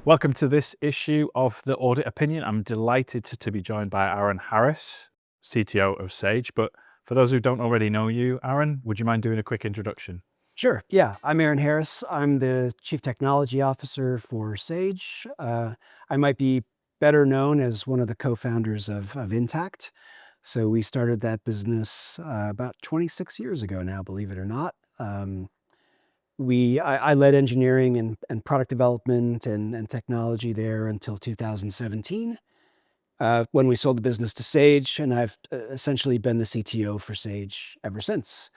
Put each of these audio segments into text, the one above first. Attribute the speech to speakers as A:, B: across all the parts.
A: Welcome to this issue of the Audit Opinion. I'm delighted to be joined by Aaron Harris, CTO of Sage. But for those who don't already know you, Aaron, would you mind doing a quick introduction?
B: Sure. Yeah, I'm Aaron Harris. I'm the Chief Technology Officer for Sage. I might be better known as one of the co-founders of Intact. So we started that business about 26 years ago now, believe it or not. I led engineering and product development and technology there until 2017, when we sold the business to Sage, and I've essentially been the CTO for Sage ever since.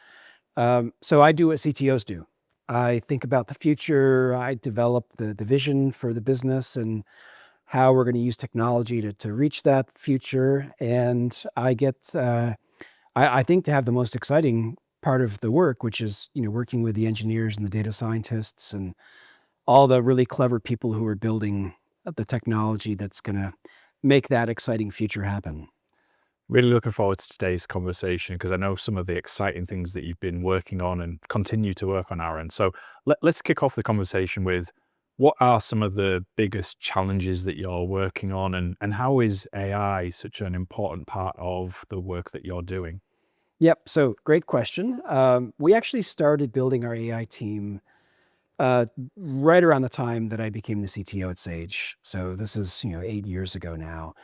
B: So I do what CTOs do. I think about the future. I develop the vision for the business and how we're going to use technology to reach that future. And I think to have the most exciting part of the work, which is, working with the engineers and the data scientists and all the really clever people who are building the technology that's going to make that exciting future happen.
A: Really looking forward to today's conversation because I know some of the exciting things that you've been working on and continue to work on, Aaron. So let's kick off the conversation with what are some of the biggest challenges that you're working on, and how is AI such an important part of the work that you're doing?
B: Yep. So great question. We actually started building our AI team uh, right around the time that I became the CTO at Sage. So this is, 8 years ago now.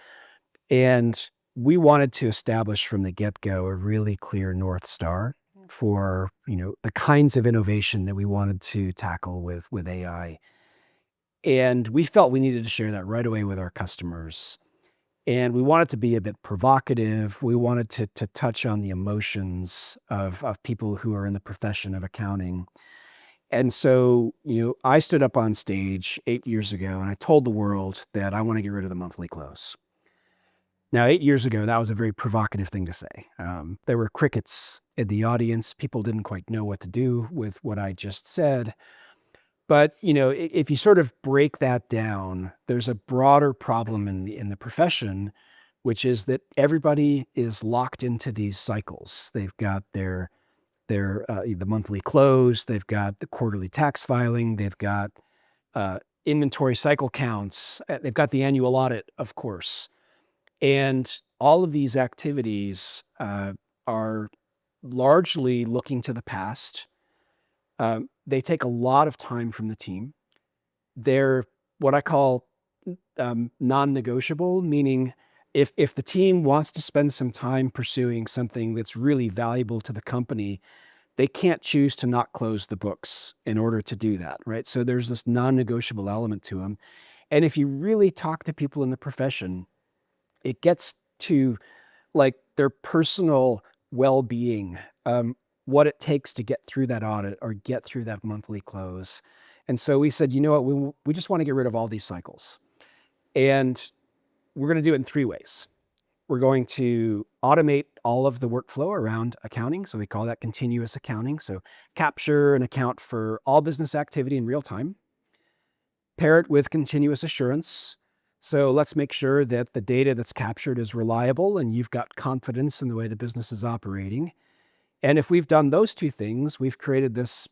B: And we wanted to establish from the get-go a really clear North Star for, the kinds of innovation that we wanted to tackle with AI. And we felt we needed to share that right away with our customers. And we wanted to be a bit provocative. We wanted to touch on the emotions of people who are in the profession of accounting. And so, I stood up on stage 8 years ago and I told the world that I want to get rid of the monthly close. Now, 8 years ago, that was a very provocative thing to say. There were crickets in the audience. People didn't quite know what to do with what I just said. But, if you sort of break that down, there's a broader problem in the profession, which is that everybody is locked into these cycles. They've got the monthly close, they've got the quarterly tax filing, they've got inventory cycle counts, they've got the annual audit, of course. And all of these activities are largely looking to the past. They take a lot of time from the team. They're what I call non-negotiable, meaning if the team wants to spend some time pursuing something that's really valuable to the company, they can't choose to not close the books in order to do that, right? So there's this non-negotiable element to them. And if you really talk to people in the profession, it gets to like their personal well-being, what it takes to get through that audit or get through that monthly close. And so we said, you know what, we just want to get rid of all these cycles. And we're going to do it in three ways. We're going to automate all of the workflow around accounting. So we call that continuous accounting. So capture and account for all business activity in real time. Pair it with continuous assurance. So let's make sure that the data that's captured is reliable and you've got confidence in the way the business is operating. And if we've done those two things, we've created this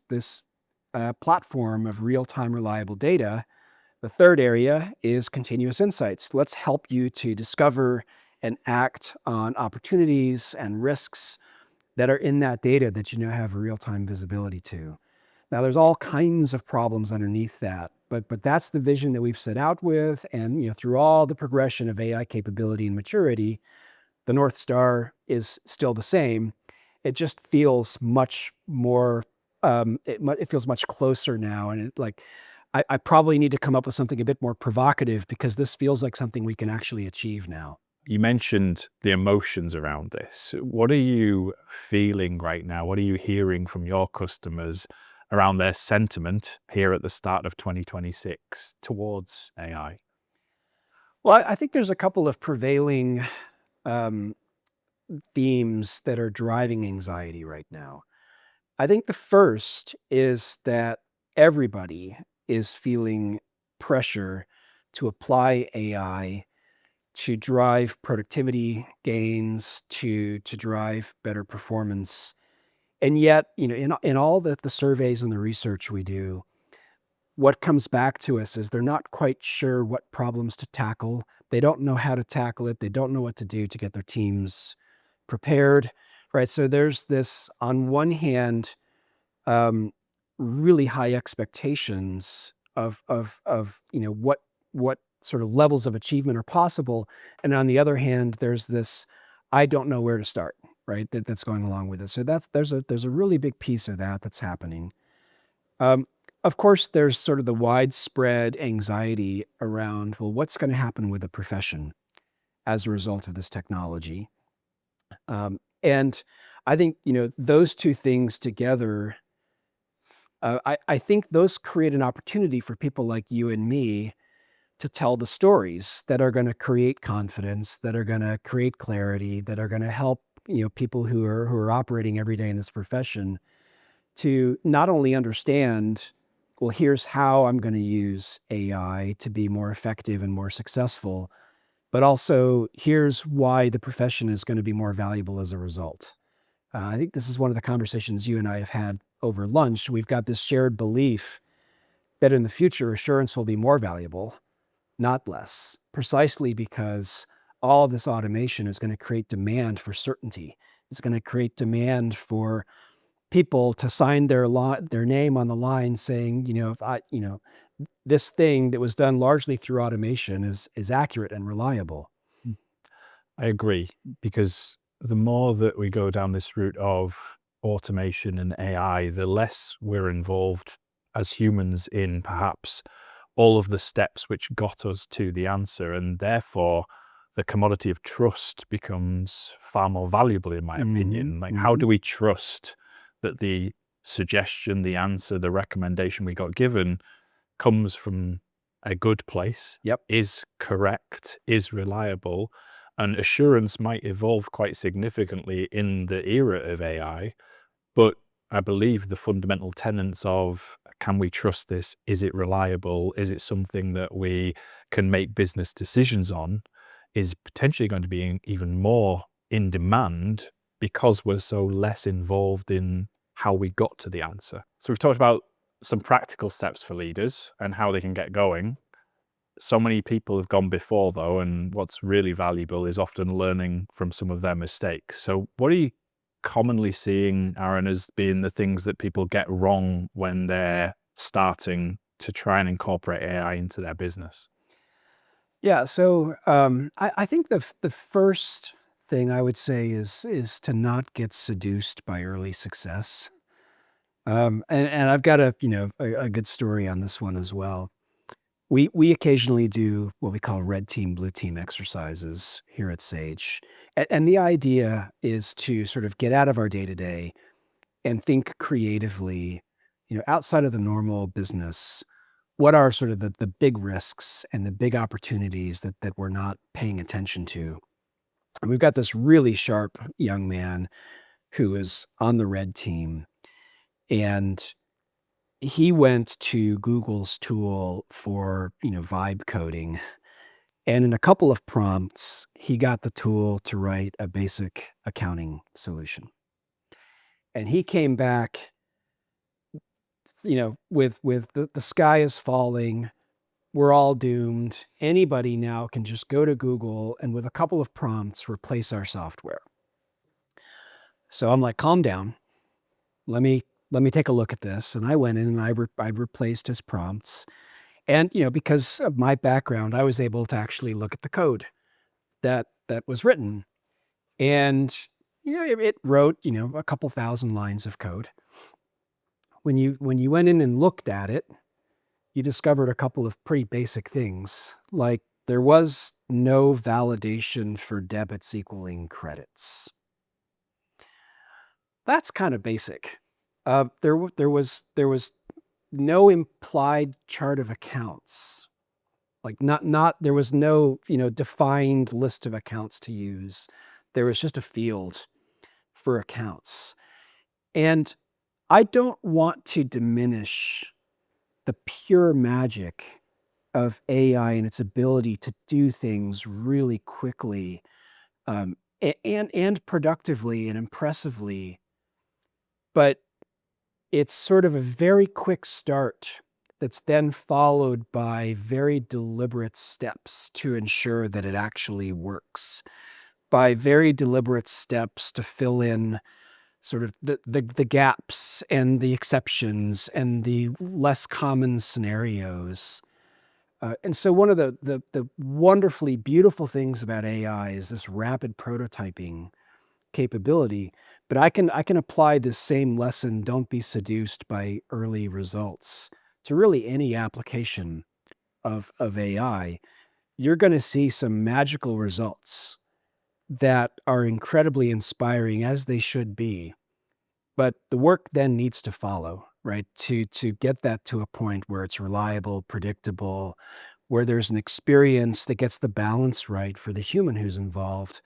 B: platform of real-time reliable data. The third area is continuous insights. Let's help you to discover and act on opportunities and risks that are in that data that you now have real-time visibility to. Now, there's all kinds of problems underneath that, but that's the vision that we've set out with. And through all the progression of AI capability and maturity, the North Star is still the same. It just feels much more. It feels much closer now, and I probably need to come up with something a bit more provocative because this feels like something we can actually achieve now.
A: You mentioned the emotions around this. What are you feeling right now? What are you hearing from your customers around their sentiment here at the start of 2026 towards AI?
B: Well, I think there's a couple of prevailing um, themes that are driving anxiety right now. I think the first is that everybody is feeling pressure to apply AI to drive productivity gains, to drive better performance. And yet, in all the surveys and the research we do, what comes back to us is they're not quite sure what problems to tackle. They don't know how to tackle it. They don't know what to do to get their teams prepared, right? So there's this, on one hand, um, really high expectations of what sort of levels of achievement are possible, and on the other hand, there's this I don't know where to start, right? That's going along with it. So there's a really big piece of that that's happening. Um, of course, there's sort of the widespread anxiety around, well, what's going to happen with the profession as a result of this technology? And I think those two things together. I think those create an opportunity for people like you and me to tell the stories that are going to create confidence, that are going to create clarity, that are going to help people who are operating every day in this profession to not only understand, well, here's how I'm going to use AI to be more effective and more successful, but also here's why the profession is going to be more valuable as a result. I think this is one of the conversations you and I have had over lunch. We've got this shared belief that in the future, assurance will be more valuable, not less, precisely because all of this automation is going to create demand for certainty. It's going to create demand for people to sign their name on the line saying, if this thing that was done largely through automation is accurate and reliable.
A: I agree, because the more that we go down this route of automation and AI, the less we're involved as humans in perhaps all of the steps which got us to the answer. And therefore, the commodity of trust becomes far more valuable, in my opinion. Like, how do we trust that the suggestion, the answer, the recommendation we got given comes from a good place,
B: Yep.
A: is correct, is reliable, and assurance might evolve quite significantly in the era of AI. But I believe the fundamental tenets of, can we trust this? Is it reliable? Is it something that we can make business decisions on? Is potentially going to be even more in demand because we're so less involved in how we got to the answer. So we've talked about some practical steps for leaders and how they can get going. So many people have gone before, though, and what's really valuable is often learning from some of their mistakes. So what are you commonly seeing, Aaron, as being the things that people get wrong when they're starting to try and incorporate AI into their business?
B: Yeah. So I think the first thing I would say is to not get seduced by early success. And I've got a good story on this one as well. We occasionally do what we call red team, blue team exercises here at Sage. And the idea is to sort of get out of our day to day and think creatively, outside of the normal business. What are sort of the big risks and the big opportunities that we're not paying attention to? And we've got this really sharp young man who is on the red team, and he went to Google's tool for, vibe coding. And in a couple of prompts, he got the tool to write a basic accounting solution. And he came back, with the sky is falling. We're all doomed. Anybody now can just go to Google and with a couple of prompts, replace our software. So I'm like, calm down. Let me take a look at this. And I went in and I replaced his prompts. And, because of my background, I was able to actually look at the code that was written. And, it wrote, a couple thousand lines of code. When you went in and looked at it, you discovered a couple of pretty basic things, like there was no validation for debits equaling credits. That's kind of basic. There was no implied chart of accounts. Like not there was no, defined list of accounts to use. There was just a field for accounts. And I don't want to diminish the pure magic of AI and its ability to do things really quickly, and productively and impressively. But it's sort of a very quick start that's then followed by very deliberate steps to ensure that it actually works, by very deliberate steps to fill in sort of the gaps and the exceptions and the less common scenarios. And so one of the wonderfully beautiful things about AI is this rapid prototyping capability. But I can apply this same lesson, don't be seduced by early results, to really any application of AI. You're going to see some magical results that are incredibly inspiring, as they should be. But the work then needs to follow, right? To get that to a point where it's reliable, predictable, where there's an experience that gets the balance right for the human who's involved,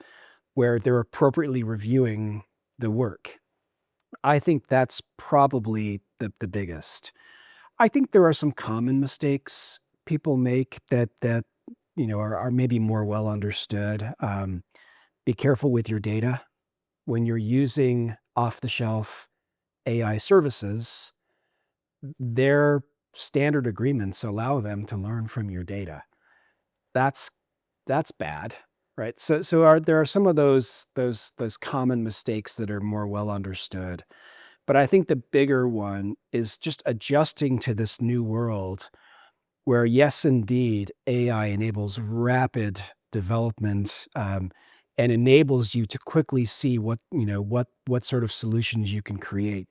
B: where they're appropriately reviewing the work. I think that's probably the biggest. I think there are some common mistakes people make that are maybe more well understood. Be careful with your data when you're using off-the-shelf AI services. Their standard agreements allow them to learn from your data. That's that's bad, right? There are some of those common mistakes that are more well understood. But I think the bigger one is just adjusting to this new world where, yes, indeed, AI enables rapid development, and enables you to quickly see what sort of solutions you can create.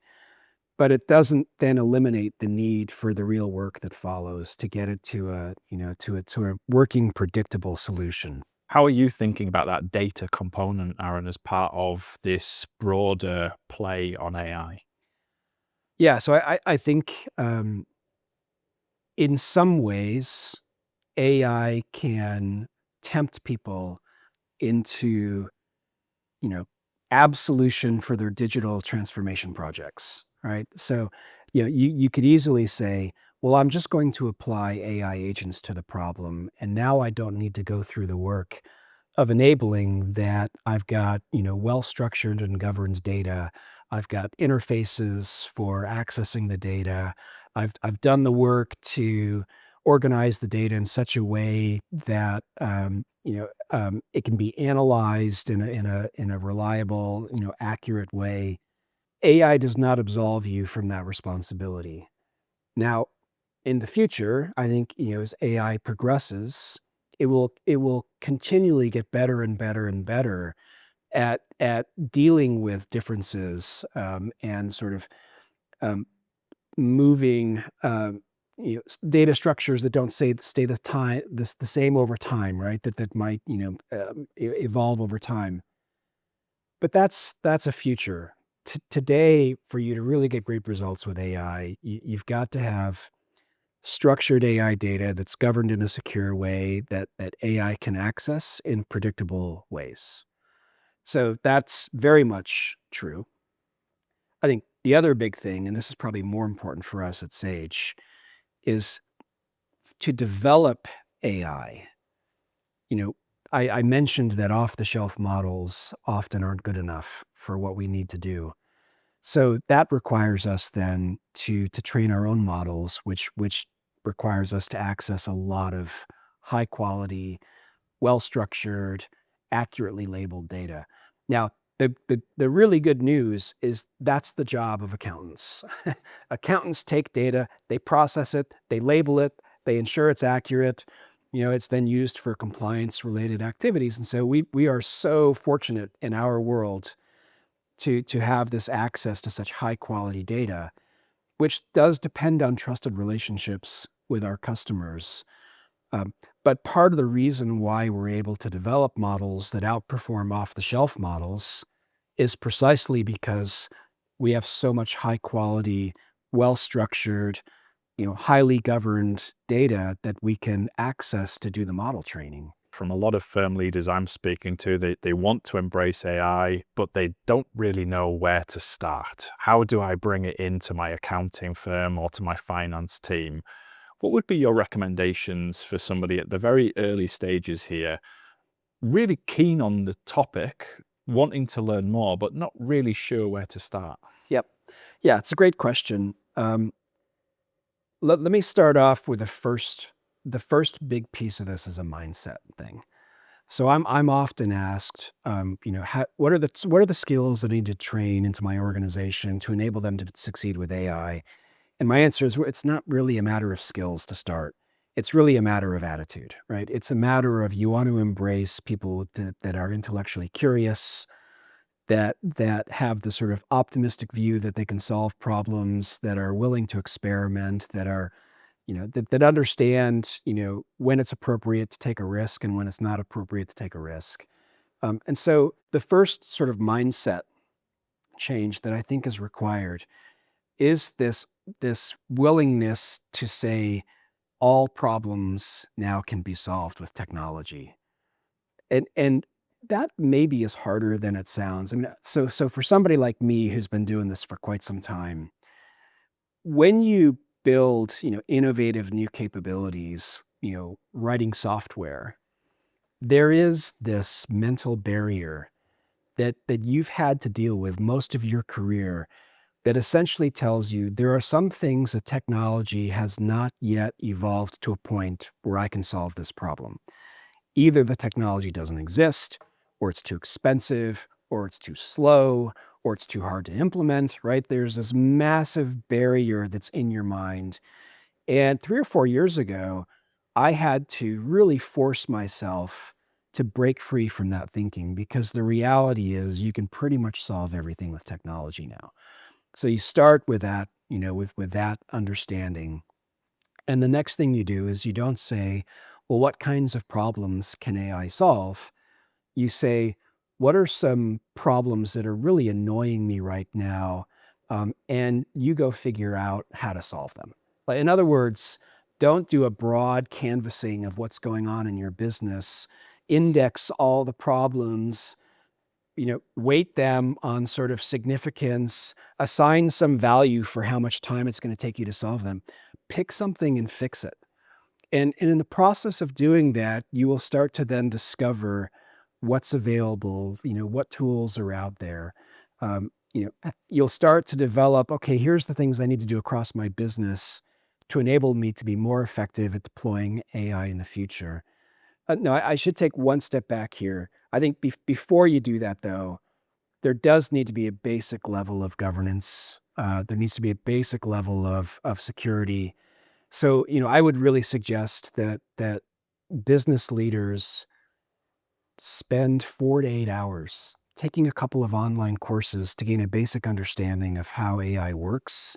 B: But it doesn't then eliminate the need for the real work that follows to get it to a working, predictable solution.
A: How are you thinking about that data component, Aaron, as part of this broader play on AI?
B: Yeah, so I think, in some ways, AI can tempt people into, you know, absolution for their digital transformation projects, right? So, you could easily say, well, I'm just going to apply AI agents to the problem, and now I don't need to go through the work of enabling that. I've got, well-structured and governed data. I've got interfaces for accessing the data. I've done the work to organize the data in such a way that, it can be analyzed in a reliable, accurate way. AI does not absolve you from that responsibility. Now, in the future, I think, as AI progresses, it will continually get better and better and better at dealing with differences, and sort of, um, moving, data structures that don't stay the same over time, right? That might, evolve over time. But that's a future. Today, for you to really get great results with AI, you've got to have structured AI data that's governed in a secure way that AI can access in predictable ways. So that's very much true. I think the other big thing, and this is probably more important for us at Sage, is to develop AI. You know, I mentioned that off-the-shelf models often aren't good enough for what we need to do. So that requires us then to train our own models, which requires us to access a lot of high quality, well-structured, accurately labeled data. Now, the really good news is that's the job of accountants. Accountants take data, they process it, they label it, they ensure it's accurate. It's then used for compliance-related activities. And so we are so fortunate in our world to have this access to such high quality data, which does depend on trusted relationships with our customers. But part of the reason why we're able to develop models that outperform off-the-shelf models is precisely because we have so much high quality, well-structured, highly governed data that we can access to do the model training.
A: From a lot of firm leaders I'm speaking to, they want to embrace AI, but they don't really know where to start. How do I bring it into my accounting firm or to my finance team? What would be your recommendations for somebody at the very early stages here, really keen on the topic, wanting to learn more, but not really sure where to start?
B: Yep. Yeah, it's a great question. Let me start off with the first big piece of this is a mindset thing. So I'm often asked, what are the skills that I need to train into my organization to enable them to succeed with AI? And my answer is, well, it's not really a matter of skills to start. It's really a matter of attitude, right? It's a matter of you want to embrace people that are intellectually curious, that have the sort of optimistic view that they can solve problems, that are willing to experiment, that are that understand, when it's appropriate to take a risk and when it's not appropriate to take a risk. And so the first sort of mindset change that I think is required is this willingness to say all problems now can be solved with technology. And that maybe is harder than it sounds. I mean, so for somebody like me who's been doing this for quite some time, when you build, innovative new capabilities, writing software, there is this mental barrier that you've had to deal with most of your career that essentially tells you there are some things that technology has not yet evolved to a point where I can solve this problem. Either the technology doesn't exist, or it's too expensive, or it's too slow, or it's too hard to implement, right? There's this massive barrier that's in your mind. And 3 or 4 years ago, I had to really force myself to break free from that thinking because the reality is you can pretty much solve everything with technology now. So you start with that, with that understanding. And the next thing you do is you don't say, well, what kinds of problems can AI solve? You say, what are some problems that are really annoying me right now? And you go figure out how to solve them. Like, in other words, don't do a broad canvassing of what's going on in your business, index all the problems, weight them on sort of significance, assign some value for how much time it's going to take you to solve them. Pick something and fix it. And in the process of doing that, you will start to then discover what's available, what tools are out there. You'll start to develop, okay, here's the things I need to do across my business to enable me to be more effective at deploying AI in the future. No, I should take one step back here. I think before you do that, though, there does need to be a basic level of governance. There needs to be a basic level of security. So, I would really suggest that business leaders spend 4 to 8 hours taking a couple of online courses to gain a basic understanding of how AI works,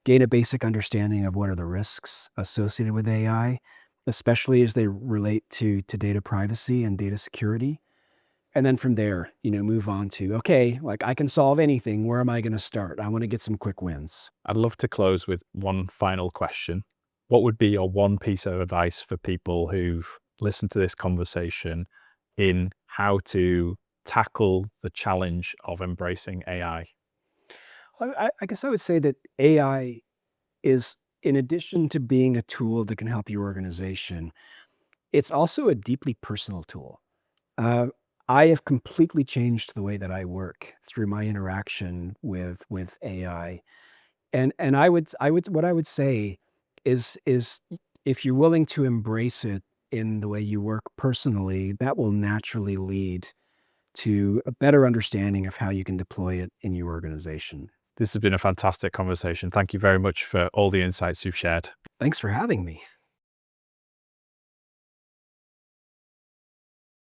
B: gain a basic understanding of what are the risks associated with AI, especially as they relate to data privacy and data security. And then from there, move on to, okay, like I can solve anything. Where am I going to start? I want to get some quick wins.
A: I'd love to close with one final question. What would be your one piece of advice for people who've listened to this conversation in how to tackle the challenge of embracing AI?
B: I guess I would say that AI is, in addition to being a tool that can help your organization, it's also a deeply personal tool. Uh, I have completely changed the way that I work through my interaction with AI. And what I would say is if you're willing to embrace it in the way you work personally, that will naturally lead to a better understanding of how you can deploy it in your organization.
A: This has been a fantastic conversation. Thank you very much for all the insights you've shared.
B: Thanks for having me.